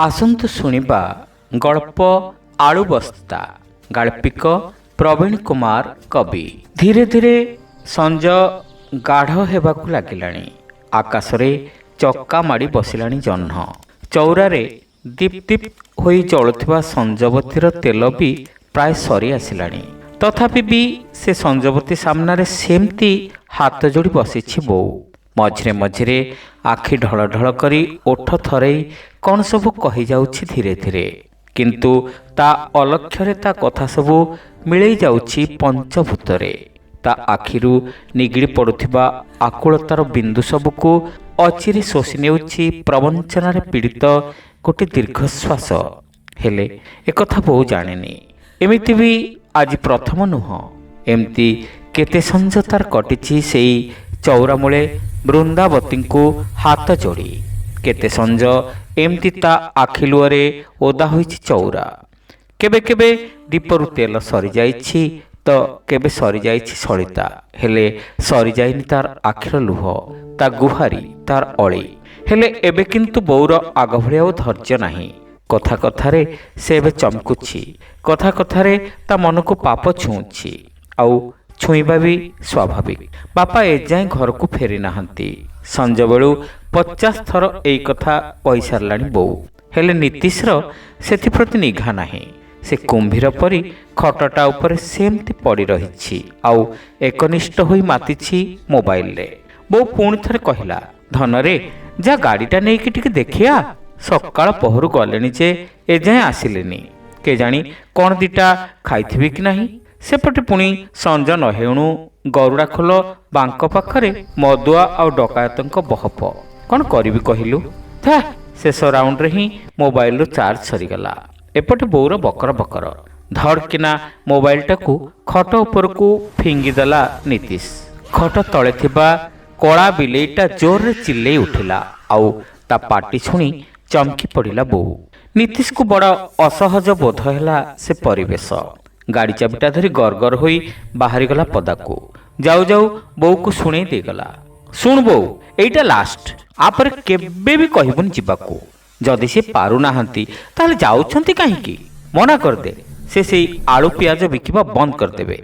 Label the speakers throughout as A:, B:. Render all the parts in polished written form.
A: ଆସନ୍ତୁ ଶୁଣିବା ଗଳ୍ପ ଆଳୁ ବସ୍ତା। ଗାଳ୍ପିକ ପ୍ରବୀଣ କୁମାର କବି। ଧୀରେ ଧୀରେ ସଞ୍ଜ ଗାଢ଼ ହେବାକୁ ଲାଗିଲାଣି। ଆକାଶରେ ଚକା ମାଡ଼ି ବସିଲାଣି ଜହ୍ନ। ଚଉରାରେ ଦୀପ ଦୀପ ହୋଇ ଜଳୁଥିବା ସଞ୍ଜବତୀର ତେଲ ବି ପ୍ରାୟ ସରି ଆସିଲାଣି। ତଥାପି ବି ସେ ସଞ୍ଜବତୀ ସାମ୍ନାରେ ସେମିତି ହାତ ଯୋଡ଼ି ବସିଛି ବୋଉ। ମଝିରେ ମଝିରେ ଆଖି ଢଳ ଢଳ କରି ଓଠ ଥରେଇ କ'ଣ ସବୁ କହିଯାଉଛି ଧୀରେ ଧୀରେ। କିନ୍ତୁ ତା ଅଲକ୍ଷ୍ୟରେ ତା କଥା ସବୁ ମିଳେଇ ଯାଉଛି ପଞ୍ଚଭୂତରେ। ତା ଆଖିରୁ ନିଗିଡ଼ି ପଡ଼ୁଥିବା ଆକୁଳତାର ବିନ୍ଦୁ ସବୁକୁ ଅଚିରେ ଶୋଷି ନେଉଛି ପ୍ରବଞ୍ଚନାରେ ପୀଡ଼ିତ ଗୋଟିଏ ଦୀର୍ଘଶ୍ୱାସ। ହେଲେ ଏକଥା ବୋଉ ଜାଣେନି। ଏମିତି ବି ଆଜି ପ୍ରଥମ ନୁହଁ। ଏମିତି କେତେ ସଞ୍ଜ ତାର କଟିଛି ସେଇ ଚଉରାମୂଳେ ବୃନ୍ଦାବତୀଙ୍କୁ ହାତ ଯୋଡ଼ି। କେତେ ସଞ୍ଜ ଏମିତି ତା ଆଖିଲୁଅରେ ଓଦା ହୋଇଛି ଚଉରା। କେବେ କେବେ ଦୀପରୁ ତେଲ ସରିଯାଇଛି ତ କେବେ ସରିଯାଇଛି ସଳିତା। ହେଲେ ସରିଯାଇନି ତାର ଆଖିର ଲୁହ, ତା ଗୁହାରି, ତାର ଅଳି। ହେଲେ ଏବେ କିନ୍ତୁ ବୋଉର ଆଗ ଭଳି ଆଉ ଧୈର୍ଯ୍ୟ ନାହିଁ। କଥା କଥାରେ ସେ ଏବେ ଚମକୁଛି। କଥା କଥାରେ ତା ମନକୁ ପାପ ଛୁଉଁଛି। ଆଉ ଛୁଇଁବା ବି ସ୍ୱାଭାବିକ। ବାପା ଏଯାଏଁ ଘରକୁ ଫେରି ନାହାନ୍ତି। ସଞ୍ଜବେଳୁ 50 ଥର ଏଇ କଥା କହିସାରିଲାଣି ବୋଉ। ହେଲେ ନୀତିଶର ସେଥିପ୍ରତି ନିଘା ନାହିଁ। ସେ କୁମ୍ଭୀର ପରି ଖଟଟା ଉପରେ ସେମିତି ପଡ଼ି ରହିଛି ଆଉ ଏକନିଷ୍ଠ ହୋଇ ମାତିଛି ମୋବାଇଲରେ। ବୋଉ ପୁଣି ଥରେ କହିଲା, ଧନରେ ଯା ଗାଡ଼ିଟା ନେଇକି ଟିକେ ଦେଖିଆ। ସକାଳ ପହରୁ ଗଲେଣି ଯେ ଏଯାଏଁ ଆସିଲେନି। କେଜାଣି କ'ଣ ଦିଟା ଖାଇଥିବେ କି ନାହିଁ। ସେପଟେ ପୁଣି ସଞ୍ଜ ନ ହେଉଣୁ ଗରୁଡ଼ା ଖୋଲ ବାଙ୍କ ପାଖରେ ମଦୁଆ ଆଉ ଡକାୟତଙ୍କ ବହପ। କ'ଣ କରିବି କହିଲୁ? ଶେଷ ରାଉଣ୍ଡରେ ହିଁ ମୋବାଇଲରୁ ଚାର୍ଜ ସରିଗଲା। ଏପଟେ ବୋଉର ବକର ବକର। ଧଡ଼ କିନା ମୋବାଇଲଟାକୁ ଖଟ ଉପରକୁ ଫିଙ୍ଗିଦେଲା ନୀତିଶ। ଖଟ ତଳେ ଥିବା କଳା ବିଲେଇଟା ଜୋରରେ ଚିଲେଇ ଉଠିଲା। ଆଉ ତା ପାଟି ଶୁଣି ଚମକି ପଡ଼ିଲା ବୋଉ। ନୀତିଶକୁ ବଡ଼ ଅସହଜ ବୋଧ ହେଲା ସେ ପରିବେଶ। ଗାଡ଼ି ଚାବିଟା ଧରି ଗରଗର ହୋଇ ବାହାରିଗଲା ପଦାକୁ। ଯାଉ ଯାଉ ବୋଉକୁ ଶୁଣେଇ ଦେଇଗଲା, ଶୁଣ ବୋଉ, ଏଇଟା ଲାଷ୍ଟ। ଆପରେ କେବେ ବି କହିବୁନି ଯିବାକୁ। ଯଦି ସେ ପାରୁନାହାନ୍ତି ତାହେଲେ ଯାଉଛନ୍ତି କାହିଁକି? ମନା କରିଦେ। ସେ ସେଇ ଆଳୁ ପିଆଜ ବିକିବା ବନ୍ଦ କରିଦେବେ।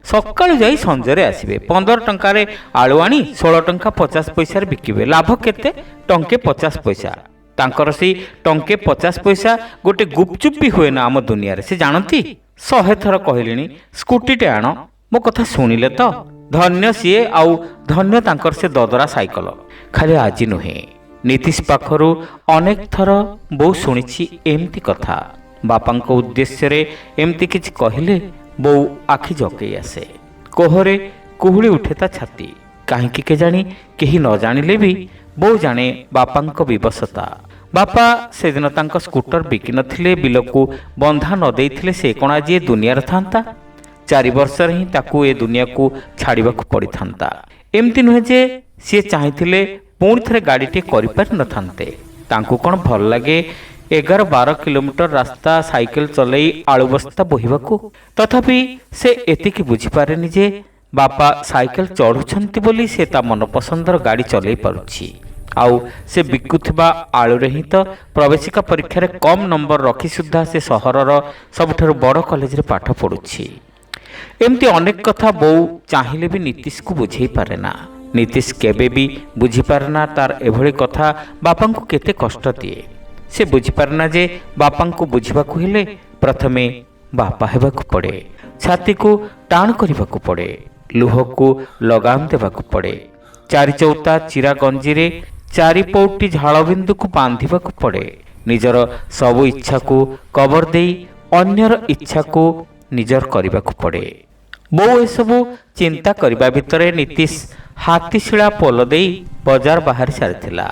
A: ସକାଳୁ ଯାଇ ସଞ୍ଜରେ ଆସିବେ। 15 ଟଙ୍କାରେ ଆଳୁ ଆଣି 16 ଟଙ୍କା 50 ପଇସାରେ ବିକିବେ। ଲାଭ କେତେ? ଟଙ୍କେ 50 ପଇସା। ତାଙ୍କର ସେଇ ଟଙ୍କେ 50 ପଇସା ଗୋଟେ ଗୁପଚୁପ୍ ବି ହୁଏ ନା ଆମ ଦୁନିଆରେ, ସେ ଜାଣନ୍ତି। 100 ଥର କହିଲେଣି ସ୍କୁଟିଟେ ଆଣ। ମୋ କଥା ଶୁଣିଲେ ତ? ଧନ୍ୟ ସିଏ ଆଉ ଧନ୍ୟ ତାଙ୍କର ସେ ଦଦରା ସାଇକେଲ। ଖାଲି ଆଜି ନୁହେଁ, ନୀତିଶ ପାଖରୁ ଅନେକ ଥର ବୋଉ ଶୁଣିଛି ଏମିତି କଥା। ବାପାଙ୍କ ଉଦ୍ଦେଶ୍ୟରେ ଏମିତି କିଛି କହିଲେ ବୋଉ ଆଖି ଜକେଇ ଆସେ। କୋହରେ କୁହୁଳି ଉଠେ ତା ଛାତି। କାହିଁକି କେଜାଣି କେହି ନ ଜାଣିଲେ ବି ବୋଉ ଜାଣେ ବାପାଙ୍କ ବିବଶତା। ବାପା ସେଦିନ ତାଙ୍କ ସ୍କୁଟର ବିକିନଥିଲେ, ବିଲକୁ ବନ୍ଧା ନ ଦେଇଥିଲେ ସେ କ'ଣ ଆଜି ଏ ଦୁନିଆରେ ଥାନ୍ତା? 4 ବର୍ଷରେ ହିଁ ତାକୁ ଏ ଦୁନିଆକୁ ଛାଡ଼ିବାକୁ ପଡ଼ିଥାନ୍ତା। ଏମିତି ନୁହେଁ ଯେ ସିଏ ଚାହିଁଥିଲେ ପୁଣି ଥରେ ଗାଡ଼ିଟିଏ କରିପାରିନଥାନ୍ତେ। ତାଙ୍କୁ କ'ଣ ଭଲ ଲାଗେ 11-12 କିଲୋମିଟର ରାସ୍ତା ସାଇକେଲ ଚଲେଇ ଆଳୁ ବସ୍ତା ବୋହିବାକୁ? ତଥାପି ସେ ଏତିକି ବୁଝିପାରେନି ଯେ ବାପା ସାଇକେଲ ଚଢ଼ୁଛନ୍ତି ବୋଲି ସେ ତା ମନପସନ୍ଦର ଗାଡ଼ି ଚଲେଇ ପାରୁଛି। ଆଉ ସେ ବିକୁଥିବା ଆଳୁରେ ହିଁ ତ ପ୍ରବେଶିକା ପରୀକ୍ଷାରେ କମ୍ ନମ୍ବର ରଖି ସୁଦ୍ଧା ସେ ସହରର ସବୁଠାରୁ ବଡ଼ କଲେଜରେ ପାଠ ପଢ଼ୁଛି। ଏମିତି ଅନେକ କଥା ବୋଉ ଚାହିଁଲେ ବି ନୀତିଶକୁ ବୁଝେଇ ପାରେ ନା। ନୀତିଶ କେବେ ବି ବୁଝିପାରେ ନା ତାର ଏଭଳି କଥା ବାପାଙ୍କୁ କେତେ କଷ୍ଟ ଦିଏ। ସେ ବୁଝିପାରେ ନା ଯେ ବାପାଙ୍କୁ ବୁଝିବାକୁ ହେଲେ ପ୍ରଥମେ ବାପା ହେବାକୁ ପଡ଼େ। ଛାତିକୁ ଟାଣ କରିବାକୁ ପଡ଼େ। ଲୁହକୁ ଲଗାମ ଦେବାକୁ ପଡ଼େ। 4 ଚୌତା ଚିରା ଗଞ୍ଜିରେ 4 ପଉଟି ଝାଳବିନ୍ଦୁକୁ ବାନ୍ଧିବାକୁ ପଡ଼େ। ନିଜର ସବୁ ଇଚ୍ଛାକୁ କବର ଦେଇ ଅନ୍ୟର ଇଚ୍ଛାକୁ ନିଜର କରିବାକୁ ପଡ଼େ। ବୋଉ ଏସବୁ ଚିନ୍ତା କରିବା ଭିତରେ ନୀତିଶ ହାତୀଶିଳା ପୋଲ ଦେଇ ବଜାର ବାହାରି ସାରିଥିଲା।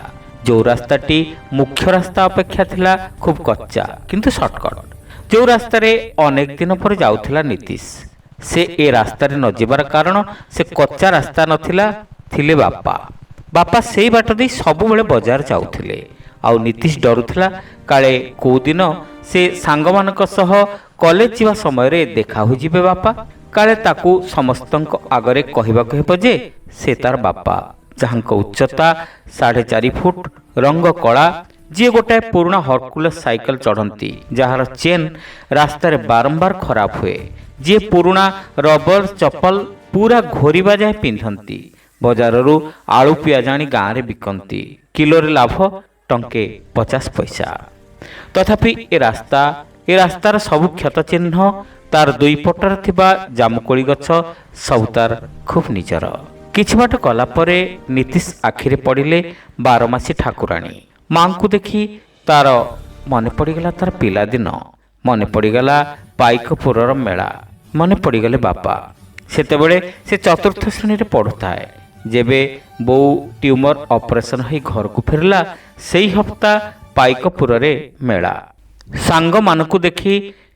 A: ଯେଉଁ ରାସ୍ତାଟି ମୁଖ୍ୟ ରାସ୍ତା ଅପେକ୍ଷା ଥିଲା ଖୁବ୍ କଚ୍ଚା କିନ୍ତୁ ସର୍ଟକଟ୍। ଯେଉଁ ରାସ୍ତାରେ ଅନେକ ଦିନ ପରେ ଯାଉଥିଲା ନୀତିଶ। ସେ ଏ ରାସ୍ତାରେ ନ ଯିବାର କାରଣ ସେ କଚ୍ଚା ରାସ୍ତା ନଥିଲା, ଥିଲେ ବାପା। ବାପା ସେଇ ବାଟ ଦେଇ ସବୁବେଳେ ବଜାର ଯାଉଥିଲେ। ଆଉ ନୀତିଶ ଡରୁଥିଲା କାଳେ କେଉଁଦିନ ସେ ସାଙ୍ଗମାନଙ୍କ ସହ କଲେଜ ଯିବା ସମୟରେ ଦେଖା ହୋଇଯିବେ ବାପା। କାଳେ ତାକୁ ସମସ୍ତଙ୍କ ଆଗରେ କହିବାକୁ ହେବ ଯେ ସେ ତାର ବାପା, ଯାହାଙ୍କ ଉଚ୍ଚତା 4.5 ଫୁଟ, ରଙ୍ଗ କଳା, ଯିଏ ଗୋଟାଏ ପୁରୁଣା ହରକୁଲସ୍ ସାଇକେଲ ଚଢ଼ନ୍ତି ଯାହାର ଚେନ୍ ରାସ୍ତାରେ ବାରମ୍ବାର ଖରାପ ହୁଏ, ଯିଏ ପୁରୁଣା ରବର ଚପଲ ପୁରା ଘୋରିବା ଯାଏ ପିନ୍ଧନ୍ତି, ବଜାରରୁ ଆଳୁ ପିଆଜ ଆଣି ଗାଁରେ ବିକନ୍ତି, କିଲୋରେ ଲାଭ ଟଙ୍କେ 50 ପଇସା। ତଥାପି ଏ ରାସ୍ତାର ସବୁ କ୍ଷତ ଚିହ୍ନ, ତାର ଦୁଇ ପଟରେ ଥିବା ଜାମୁକୋଳି ଗଛ ସବୁ ତାର ଖୁବ୍ ନିଜର। କିଛି ବାଟ ଗଲା ପରେ ନୀତିଶ ଆଖିରେ ପଡ଼ିଲେ ବାରମାସୀ ଠାକୁରାଣୀ ମାଙ୍କୁ ଦେଖି ତାର ମନେ ପଡ଼ିଗଲା ତାର ପିଲାଦିନ, ମନେ ପଡ଼ିଗଲା ପାଇକପୁରର ମେଳା, ମନେ ପଡ଼ିଗଲେ ବାପା। ସେତେବେଳେ ସେ ଚତୁର୍ଥ ଶ୍ରେଣୀରେ ପଢ଼ୁଥାଏ। ଯେବେ ବୋଉ ଟ୍ୟୁମର ଅପରେସନ୍ ହୋଇ ଘରକୁ ଫେରିଲା, ସେଇ ହପ୍ତା ପାଇକପୁରରେ ମେଳା। ସାଙ୍ଗମାନଙ୍କୁ ଦେଖି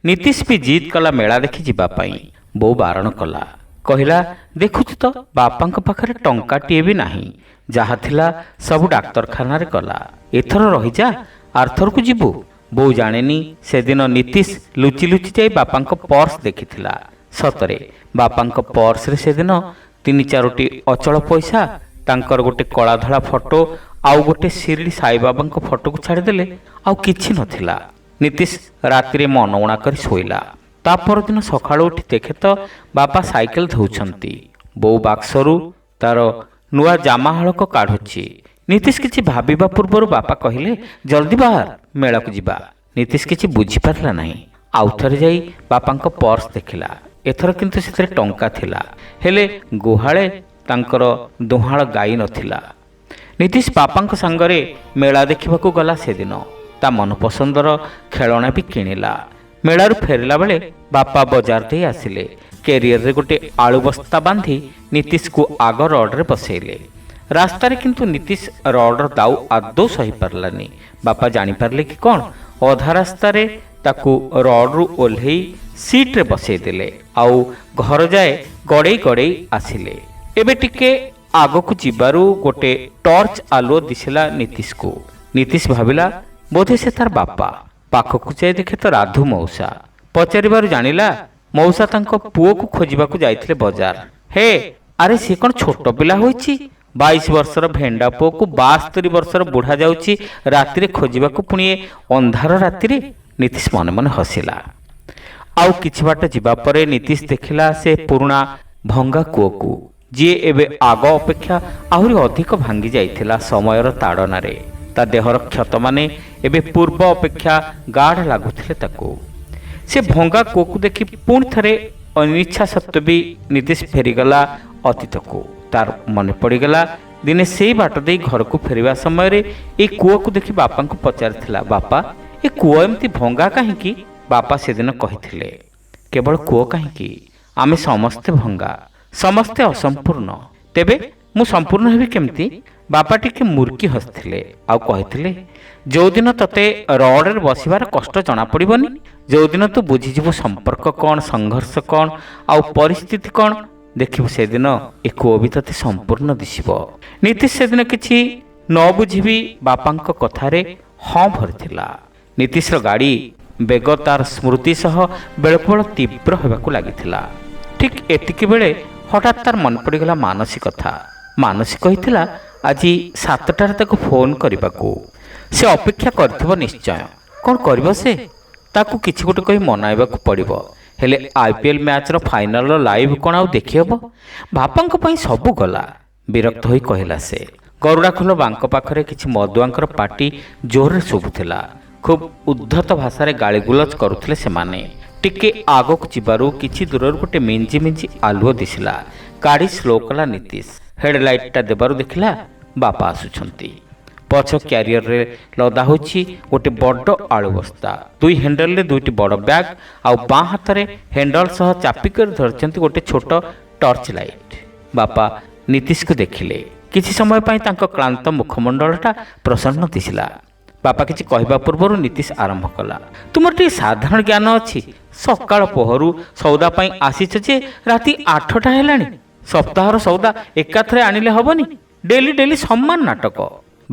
A: ନୀତିଶ ବି ଜିଦ୍ କଲା ମେଳା ଦେଖି ଯିବା ପାଇଁ। ବୋଉ ବାରଣ କଲା, କହିଲା ଦେଖୁଛୁ ତ ବାପାଙ୍କ ପାଖରେ ଟଙ୍କାଟିଏ ବି ନାହିଁ, ଯାହା ଥିଲା ସବୁ ଡାକ୍ତରଖାନାରେ ଗଲା, ଏଥର ରହିଯା, ଆରଥରକୁ ଯିବୁ। ବୋଉ ଜାଣେନି ସେଦିନ ନୀତିଶ ଲୁଚି ଲୁଚି ଯାଇ ବାପାଙ୍କ ପର୍ସ ଦେଖିଥିଲା। ସତରେ ବାପାଙ୍କ ପର୍ସରେ ସେଦିନ 3-4ଟି ଅଚଳ ପଇସା, ତାଙ୍କର ଗୋଟେ କଳାଧଳା ଫଟୋ ଆଉ ଗୋଟେ ଶିରିଡ଼ି ସାଇବାବାଙ୍କ ଫଟୋକୁ ଛାଡ଼ିଦେଲେ ଆଉ କିଛି ନଥିଲା। ନୀତିଶ ରାତିରେ ମନଉଣା କରି ଶୋଇଲା। ତା ପରଦିନ ସକାଳୁ ଉଠି ଦେଖେ ତ ବାପା ସାଇକେଲ ଧୋଉଛନ୍ତି। ବୋଉ ବାକ୍ସରୁ ତାର ନୂଆ ଜାମା ହଳକ କାଢ଼ୁଛି। ନୀତିଶ କିଛି ଭାବିବା ପୂର୍ବରୁ ବାପା କହିଲେ ଜଲ୍ଦି ବାହାର, ମେଳାକୁ ଯିବା। ନୀତିଶ କିଛି ବୁଝିପାରିଲା ନାହିଁ। ଆଉଥରେ ଯାଇ ବାପାଙ୍କ ପର୍ସ ଦେଖିଲା। ଏଥର କିନ୍ତୁ ସେଥିରେ ଟଙ୍କା ଥିଲା, ହେଲେ ଗୁହାଳେ ତାଙ୍କର ଦୁହାଳ ଗାଈ ନଥିଲା। ନୀତିଶ ବାପାଙ୍କ ସାଙ୍ଗରେ ମେଳା ଦେଖିବାକୁ ଗଲା ସେଦିନ। ତା ମନପସନ୍ଦର ଖେଳଣା ବି କିଣିଲା। ମେଳାରୁ ଫେରିଲା ବେଳେ ବାପା ବଜାର ଦେଇ ଆସିଲେ। କ୍ୟାରିୟରରେ ଗୋଟେ ଆଳୁ ବସ୍ତା ବାନ୍ଧି ନୀତିଶକୁ ଆଗ ରଡ଼ରେ ବସେଇଲେ। ରାସ୍ତାରେ କିନ୍ତୁ ନୀତିଶ ରଡ଼ର ଦାଉ ଆଦୌ ସହିପାରିଲାନି। ବାପା ଜାଣିପାରିଲେ କି କ'ଣ, ଅଧା ରାସ୍ତାରେ ତାକୁ ରଡ଼ରୁ ଓହ୍ଲେଇ ସିଟ୍ରେ ବସେଇଦେଲେ ଆଉ ଘର ଯାଏ ଗଡ଼େଇ ଗଡ଼େଇ ଆସିଲେ। ଏବେ ଟିକେ ଆଗକୁ ଯିବାରୁ ଗୋଟେ ଟର୍ଚ୍ଚ ଆଲୁଅ ଦିଶିଲା ନୀତିଶକୁ। ନୀତିଶ ଭାବିଲା ବୋଧେ ସେ ତାର ବାପା। ପାଖକୁ ଯାଇ ଦେଖେ ତ ରାଧୁ ମଉସା। ପଚାରିବାରୁ ଜାଣିଲା ମଉସା ତାଙ୍କ ପୁଅକୁ ଖୋଜିବାକୁ ଯାଇଥିଲେ ବଜାର। ହେ, ଆରେ ସେ କ'ଣ ଛୋଟ ପିଲା ହୋଇଛି? 22 ବର୍ଷର ଭେଣ୍ଡା ପୁଅକୁ 72 ବର୍ଷର ବୁଢ଼ା ଯାଉଛି ରାତିରେ ଖୋଜିବାକୁ, ପୁଣି ଅନ୍ଧାର ରାତିରେ। ନୀତିଶ ମନେ ମନେ ହସିଲା। ଆଉ କିଛି ବାଟ ଯିବା ପରେ ନୀତିଶ ଦେଖିଲା ସେ ପୁରୁଣା ଭଙ୍ଗା କୂଅକୁ, ଯିଏ ଏବେ ଆଗ ଅପେକ୍ଷା ଆହୁରି ଅଧିକ ଭାଙ୍ଗି ଯାଇଥିଲା ସମୟର ତାଡ଼ନାରେ। ତା ଦେହର କ୍ଷତମାନେ ଏବେ ପୂର୍ବ ଅପେକ୍ଷା ଗାଢ଼ ଲାଗୁଥିଲେ ତାକୁ। ସେ ଭଙ୍ଗା କୂଅକୁ ଦେଖି ପୁଣି ଥରେ ଅନିଚ୍ଛା ସତ୍ତ୍ୱେ ବି ନୀତିଶ ଫେରିଗଲା ଅତୀତକୁ। ତାର ମନେ ପଡ଼ିଗଲା ଦିନେ ସେଇ ବାଟ ଦେଇ ଘରକୁ ଫେରିବା ସମୟରେ ଏ କୂଅକୁ ଦେଖି ବାପାଙ୍କୁ ପଚାରିଥିଲା, ବାପା ଏ କୂଅ ଏମିତି ଭଙ୍ଗା କାହିଁକି? ବାପା ସେଦିନ କହିଥିଲେ, କେବଳ କୂଅ କାହିଁକି, ଆମେ ସମସ୍ତେ ଭଙ୍ଗା, ସମସ୍ତେ ଅସମ୍ପୂର୍ଣ୍ଣ। ତେବେ ମୁଁ ସମ୍ପୂର୍ଣ୍ଣ ହେବି କେମିତି? ବାପା ଟିକେ ମୁର୍କି ହସିଥିଲେ ଆଉ କହିଥିଲେ, ଯେଉଁଦିନ ତତେ ରଡ଼ରେ ବସିବାର କଷ୍ଟ ଜଣାପଡ଼ିବନି, ଯେଉଁଦିନ ତୁ ବୁଝିଯିବୁ ସମ୍ପର୍କ କ'ଣ, ସଂଘର୍ଷ କ'ଣ ଆଉ ପରିସ୍ଥିତି କ'ଣ, ଦେଖିବୁ ସେଦିନ ଏ କୂଅ ବି ତତେ ସମ୍ପୂର୍ଣ୍ଣ ଦିଶିବ। ନୀତିଶ ସେଦିନ କିଛି ନ ବୁଝିବି ବାପାଙ୍କ କଥାରେ ହଁ ଭରିଥିଲା। ନୀତିଶର ଗାଡ଼ି ବେଗ ତାର ସ୍ମୃତି ସହ ବେଳକୁ ବେଳ ତୀବ୍ର ହେବାକୁ ଲାଗିଥିଲା। ଠିକ୍ ଏତିକି ବେଳେ ହଠାତ୍ ତାର ମନେ ପଡ଼ିଗଲା ମାନସୀ କଥା। ମାନସୀ କହିଥିଲା ଆଜି 7ଟାରେ ତାକୁ ଫୋନ୍ କରିବାକୁ। ସେ ଅପେକ୍ଷା କରିଥିବ ନିଶ୍ଚୟ। କ'ଣ କରିବ ସେ? ତାକୁ କିଛି ଗୋଟେ କହି ମନାଇବାକୁ ପଡ଼ିବ। ହେଲେ IPL ମ୍ୟାଚ୍ର ଫାଇନାଲର ଲାଇଭ୍ କ'ଣ ଆଉ ଦେଖିହେବ? ବାପାଙ୍କ ପାଇଁ ସବୁ ଗଲା। ବିରକ୍ତ ହୋଇ କହିଲା ସେ। ଗରୁଡ଼ାଖୋଲ ବାଙ୍କ ପାଖରେ କିଛି ମଦୁଆଙ୍କର ପାଟି ଜୋରରେ ଶୁଭୁଥିଲା। ଖୁବ୍ ଉଦ୍ଧତ ଭାଷାରେ ଗାଳିଗୁଲଜ କରୁଥିଲେ ସେମାନେ। ଟିକେ ଆଗକୁ ଯିବାରୁ କିଛି ଦୂରରୁ ଗୋଟେ ମିଞ୍ଜି ମିଞ୍ଜି ଆଲୁଅ ଦିଶିଲା। ଗାଡ଼ି ସ୍ଲୋ କଲା ନୀତିଶ। ହେଡ଼ଲାଇଟ୍ଟା ଦେବାରୁ ଦେଖିଲା ବାପା ଆସୁଛନ୍ତି। ପଛ କ୍ୟାରିୟରରେ ଲଦା ହୋଇଛି ଗୋଟେ ବଡ଼ ଆଳୁ ବସ୍ତା। ଦୁଇ ହ୍ୟାଣ୍ଡେଲରେ 2ଟି ବଡ଼ ବ୍ୟାଗ୍ ଆଉ ବାଁ ହାତରେ ହ୍ୟାଣ୍ଡଲ ସହ ଚାପିକରି ଧରିଛନ୍ତି ଗୋଟେ ଛୋଟ ଟର୍ଚ୍ଚ ଲାଇଟ୍। ବାପା ନୀତିଶକୁ ଦେଖିଲେ। କିଛି ସମୟ ପାଇଁ ତାଙ୍କ କ୍ଳାନ୍ତ ମୁଖମଣ୍ଡଳଟା ପ୍ରସନ୍ନ ଦିଶିଲା। ବାପା କିଛି କହିବା ପୂର୍ବରୁ ନୀତିଶ ଆରମ୍ଭ କଲା, ତୁମର ଟିକେ ସାଧାରଣ ଜ୍ଞାନ ଅଛି? ସକାଳ ପହରୁ ସଉଦା ପାଇଁ ଆସିଛ ଯେ ରାତି 8ଟା ହେଲାଣି। ସପ୍ତାହର ସଉଦା ଏକାଥରେ ଆଣିଲେ ହେବନି? ଡେଲି ଡେଲି ସମାନ ନାଟକ।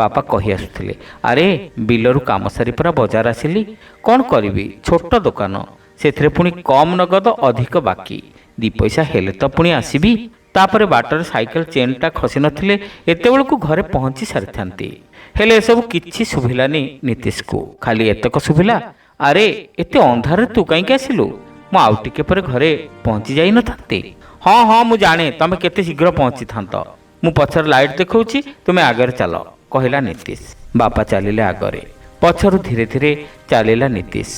A: ବାପା କହି ଆସୁଥିଲେ, ଆରେ ବିଲରୁ କାମ ସାରି ପରା ବଜାର ଆସିଲି। କ'ଣ କରିବି, ଛୋଟ ଦୋକାନ, ସେଥିରେ ପୁଣି କମ୍ ନଗଦ ଅଧିକ ବାକି। 2 ପଇସା ହେଲେ ତ ପୁଣି ଆସିବି। ତାପରେ ବାଟରେ ସାଇକେଲ ଚେନ୍ଟା ଖସି ନଥିଲେ ଏତେବେଳକୁ ଘରେ ପହଞ୍ଚି ସାରିଥାନ୍ତି। ହେଲେ ଏସବୁ କିଛି ଶୁଭିଲାନି ନୀତିଶକୁ। ଖାଲି ଏତକ ଶୁଭିଲା, ଆରେ ଏତେ ଅନ୍ଧାରରେ ତୁ କାହିଁକି ଆସିଲୁ? ମୁଁ ଆଉ ଟିକେ ପରେ ଘରେ ପହଞ୍ଚି ଯାଇନଥାନ୍ତି। ହଁ ହଁ ମୁଁ ଜାଣେ ତମେ କେତେ ଶୀଘ୍ର ପହଞ୍ଚିଥାନ୍ତ। ମୁଁ ପଛରେ ଲାଇଟ୍ ଦେଖାଉଛି, ତୁମେ ଆଗରେ ଚାଲ, କହିଲା ନୀତିଶ। ବାପା ଚାଲିଲେ ଆଗରେ, ପଛରୁ ଧୀରେ ଧୀରେ ଚାଲିଲା ନୀତିଶ।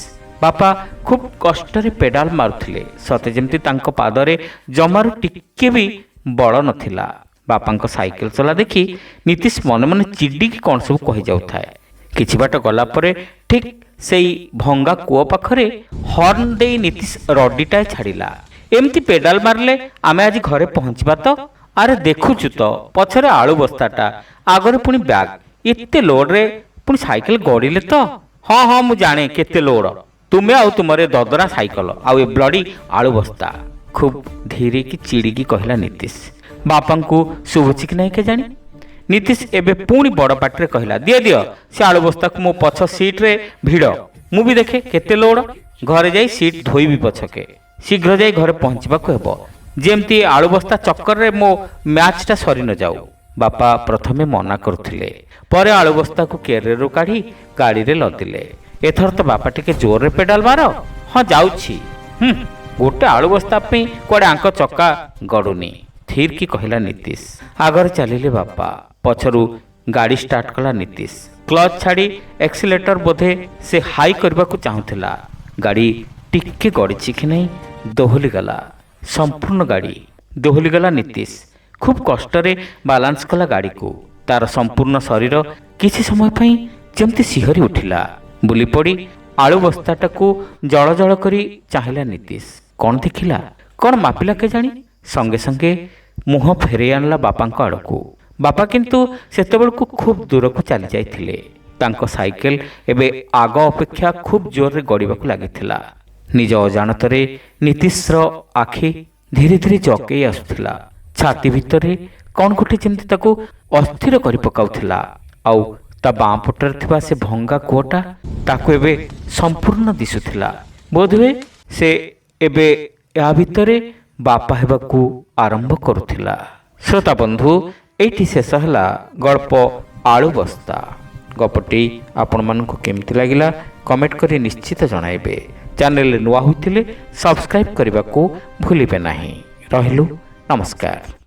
A: ବାପା ଖୁବ୍ କଷ୍ଟରେ ପେଡାଲ ମାରୁଥିଲେ, ସତେ ଯେମିତି ତାଙ୍କ ପାଦରେ ଜମାରୁ ଟିକେ ବି ବଳ ନଥିଲା। ବାପାଙ୍କ ସାଇକେଲ ଚଲା ଦେଖି ନୀତିଶ ମନେ ମନେ ଚିଡ଼ିକି କ'ଣ ସବୁ କହିଯାଉଥାଏ। କିଛି ବାଟ ଗଲା ପରେ ଠିକ୍ ସେଇ ଭଙ୍ଗା କୂଅ ପାଖରେ ହର୍ଣ୍ଣ ଦେଇ ନୀତିଶ ରଡ଼ିଟାଏ ଛାଡ଼ିଲା। ଏମିତି ପେଡାଲ ମାରିଲେ ଆମେ ଆଜି ଘରେ ପହଞ୍ଚିବା ତ? ଆରେ ଦେଖୁଛୁ ତ ପଛରେ ଆଳୁ ବସ୍ତାଟା, ଆଗରେ ପୁଣି ବ୍ୟାଗ୍, ଏତେ ଲୋଡରେ ପୁଣି ସାଇକେଲ ଗଡ଼ିଲେ ତ? ହଁ ହଁ ମୁଁ ଜାଣେ କେତେ ଲୋଡ, ତୁମେ ଆଉ ତୁମର ଦଦରା ସାଇକେଲ ଆଉ ଏ ବ୍ଲଡି ଆଳୁ ବସ୍ତା, ଖୁବ୍ ଧୀରେ କି ଚିଡ଼ିକି କହିଲା ନୀତିଶ। ବାପାଙ୍କୁ ଶୁଭୁଛି କି ନାହିଁ କେଜାଣି? ନୀତିଶ ଏବେ ପୁଣି ବଡ଼ ପାଟିରେ କହିଲା, ଦିଅ ଦିଅ ସେ ଆଳୁ ବସ୍ତାକୁ ମୋ ପଛ ସିଟ୍ରେ ଭିଡ଼, ମୁଁ ବି ଦେଖେ କେତେ ଲୋଡ଼। ଘରେ ଯାଇ ସିଟ୍ ଧୋଇବି ପଛକେ, ଶୀଘ୍ର ଯାଇ ଘରେ ପହଞ୍ଚିବାକୁ ହେବ, ଯେମିତି ଆଳୁ ବସ୍ତା ଚକ୍କରରେ ମୋ ମ୍ୟାଚଟା ସରି ନ ଯାଉ। ବାପା ପ୍ରଥମେ ମନା କରୁଥିଲେ, ପରେ ଆଳୁ ବସ୍ତାକୁ କ୍ୟାରିୟରରୁ କାଢ଼ି ଗାଡ଼ିରେ ଲଦିଲେ। ଏଥର ତ ବାପା ଟିକେ ଜୋରରେ ପେଡାଲ ମାର। ହଁ ଯାଉଛି। ଗୋଟେ ଆଳୁ ବସ୍ତା ପାଇଁ କୁଆଡ଼େ ଆଙ୍କ ଚକା ଗଡ଼ୁନି, ଥିର କି କହିଲା ନୀତିଶ। ଆଗରେ ଚାଲିଲେ ବାପା, ପଛରୁ ଗାଡ଼ି ଷ୍ଟାର୍ଟ କଲା ନୀତିଶ। କ୍ଲଚ୍ ଛାଡ଼ି ଏକ୍ସିଲେଟର ବୋଧେ ସେ ହାଇ କରିବାକୁ ଚାହୁଁଥିଲା। ଗାଡ଼ି ଟିକେ ଗଡ଼ିଛି କି ନାହିଁ, ଦୋହଲିଗଲା। ସମ୍ପୂର୍ଣ୍ଣ ଗାଡ଼ି ଦୋହଲିଗଲା। ନୀତିଶ ଖୁବ୍ କଷ୍ଟରେ ବାଲାନ୍ସ କଲା ଗାଡ଼ିକୁ। ତାର ସମ୍ପୂର୍ଣ୍ଣ ଶରୀର କିଛି ସମୟ ପାଇଁ ଯେମିତି ଶିହରି ଉଠିଲା। ବୁଲି ପଡ଼ି ଆଳୁ ବସ୍ତାଟାକୁ ଜଳ ଜଳ କରି ଚାହିଁଲା ନୀତିଶ। କ'ଣ ଦେଖିଲା, କ'ଣ ମାପିଲା କେଜାଣି? ସଙ୍ଗେ ସଙ୍ଗେ ମୁହଁ ଫେରାଇ ଆଣିଲା ବାପାଙ୍କ ଆଡ଼କୁ। ବାପା କିନ୍ତୁ ସେତେବେଳକୁ ଖୁବ୍ ଦୂରକୁ ଚାଲି ଯାଇଥିଲେ। ତାଙ୍କ ସାଇକେଲ ଏବେ ଆଗ ଅପେକ୍ଷା ଖୁବ୍ ଜୋରରେ ଗଡ଼ିବାକୁ ଲାଗିଥିଲା। ନିଜ ଅଜାଣତରେ ନୀତିଶର ଆଖି ଧୀରେ ଧୀରେ ଜକେଇ ଆସୁଥିଲା। ଛାତି ଭିତରେ କ'ଣ ଗୋଟେ ଯେମିତି ତାକୁ ଅସ୍ଥିର କରି ପକାଉଥିଲା। ଆଉ ତା ବାଁ ପଟରେ ଥିବା ସେ ଭଙ୍ଗା କୂଅଟା ତାକୁ ଏବେ ସମ୍ପୂର୍ଣ୍ଣ ଦିଶୁଥିଲା। ବୋଧହୁଏ ସେ ଏବେ ଏହା ଭିତରେ ବାପା ହେବାକୁ ଆରମ୍ଭ କରୁଥିଲା। ଶ୍ରୋତା ବନ୍ଧୁ, ଏଇଠି ଶେଷ ହେଲା ଗଳ୍ପ ଆଳୁ ବସ୍ତା। ଗପଟି ଆପଣମାନଙ୍କୁ କେମିତି ଲାଗିଲା କମେଣ୍ଟ କରି ନିଶ୍ଚିତ ଜଣାଇବେ। ଚ୍ୟାନେଲରେ ନୂଆ ହୋଇଥିଲେ ସବସ୍କ୍ରାଇବ୍ କରିବାକୁ ଭୁଲିବେ ନାହିଁ। ରହିଲୁ, ନମସ୍କାର।